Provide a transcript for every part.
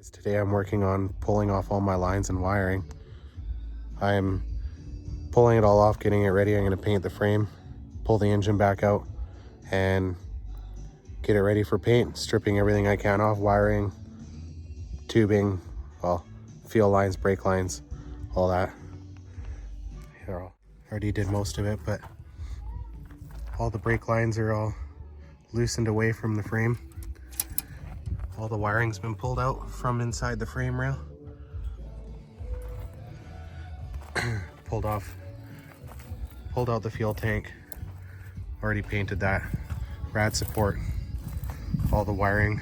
Today I'm working on pulling off all my lines and wiring. I'm pulling it all off, getting it ready. I'm going to paint the frame, pull the engine back out, and get it ready for paint. Stripping everything I can off, wiring, tubing, well, fuel lines, brake lines, all that. Here, I already did most of it, but all the brake lines are all loosened away from the frame. All the wiring's been pulled out from inside the frame rail. pulled out the fuel tank. Already painted that. Rad support. All the wiring.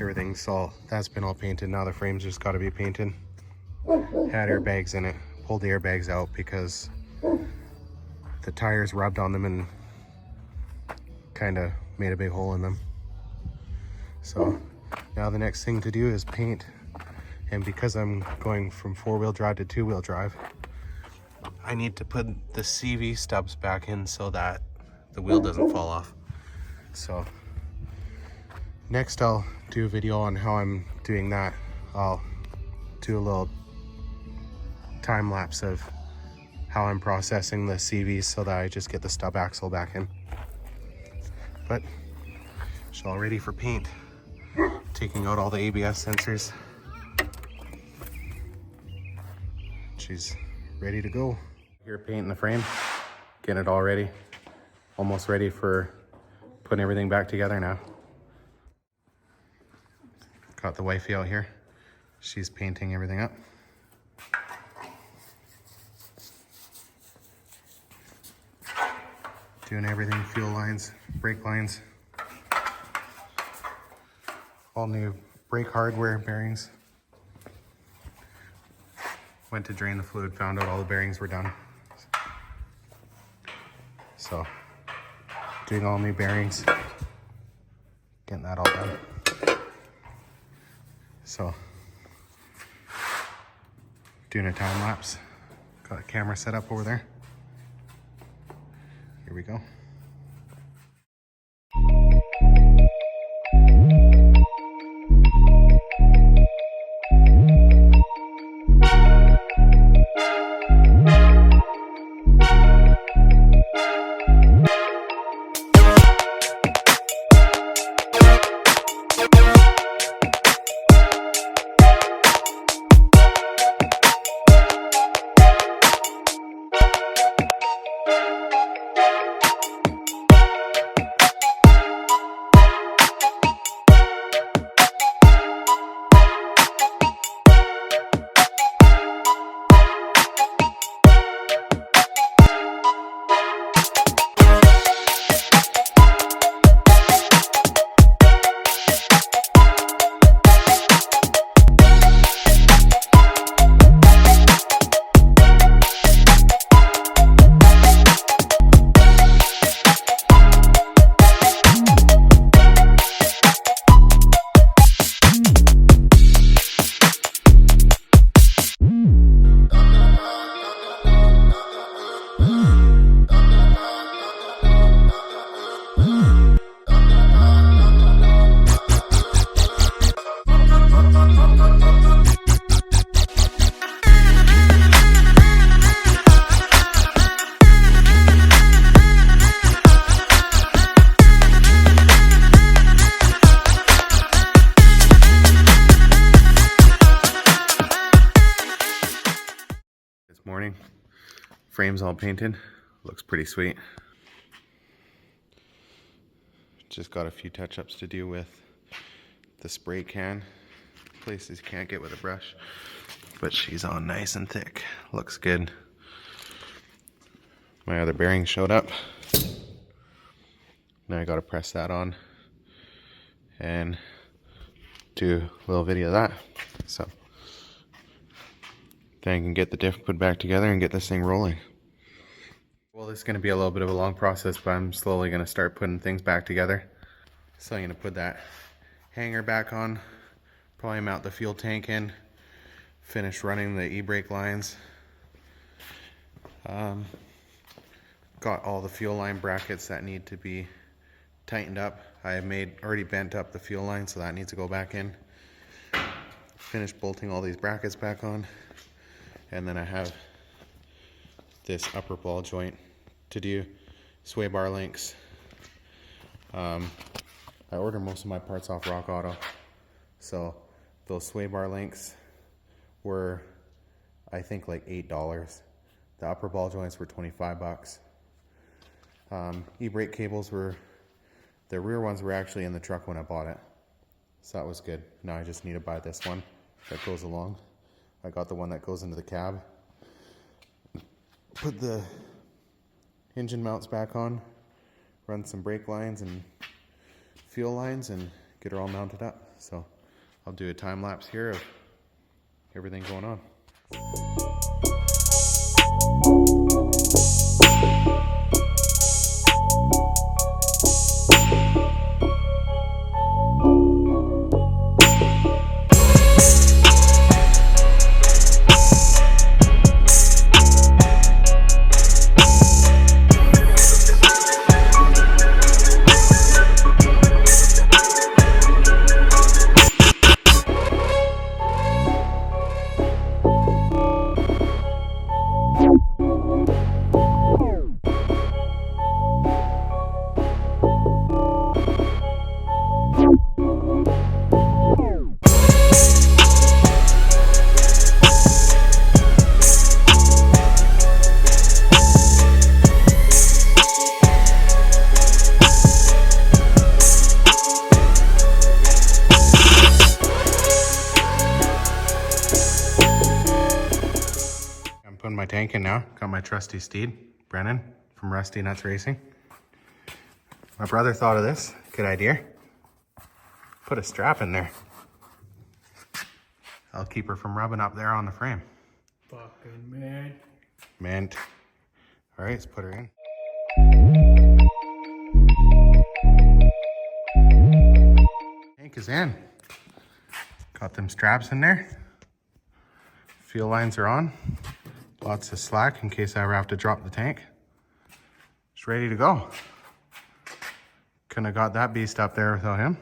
Everything's all, that's been all painted. Now the frame's just got to be painted. Had airbags in it. Pulled the airbags out because the tires rubbed on them and kind of made a big hole in them. So now the next thing to do is paint, and because I'm going from 4-wheel drive to 2-wheel drive, I need to put the CV stubs back in so that the wheel doesn't fall off. So next I'll do a video on how I'm doing that. I'll do a little time lapse of how I'm processing the CVs so that I just get the stub axle back in. But it's all ready for paint. Taking out all the ABS sensors. She's ready to go. Here painting the frame, getting it all ready. Almost ready for putting everything back together now. Got the wifey out here. She's painting everything up. Doing everything, fuel lines, brake lines. All new brake hardware, bearings. Went to drain the fluid, found out all the bearings were done. So, doing all new bearings, getting that all done. So, doing a time lapse. Got a camera set up over there. Here we go. Morning. Frame's all painted. Looks pretty sweet. Just got a few touch-ups to do with the spray can. Places you can't get with a brush. But she's on nice and thick. Looks good. My other bearing showed up. Now I gotta press that on and do a little video of that. So then I can get the diff put back together and get this thing rolling. Well, this is going to be a little bit of a long process, but I'm slowly going to start putting things back together. So I'm going to put that hanger back on, probably mount the fuel tank in, finish running the e-brake lines. Got all the fuel line brackets that need to be tightened up. I have already bent up the fuel line, so that needs to go back in. finished bolting all these brackets back on. And then I have this upper ball joint to do sway bar links. I order most of my parts off Rock Auto. So those sway bar links were, I think, like $8. The upper ball joints were 25 bucks. E-brake cables were, the rear ones were actually in the truck when I bought it. So that was good. Now I just need to buy this one that goes along. I got the one that goes into the cab. Put the engine mounts back on, run some brake lines and fuel lines, and get her all mounted up. So I'll do a time lapse here of everything going on. Putting my tank in now. Got my trusty steed, Brennan from Rusty Nuts Racing. My brother thought of this. Good idea. Put a strap in there. I'll keep her from rubbing up there on the frame. Fucking man. Mint. All right, let's put her in. Tank is in. Got them straps in there. Fuel lines are on. Lots of slack in case I ever have to drop the tank. It's ready to go. Couldn't have got that beast up there without him.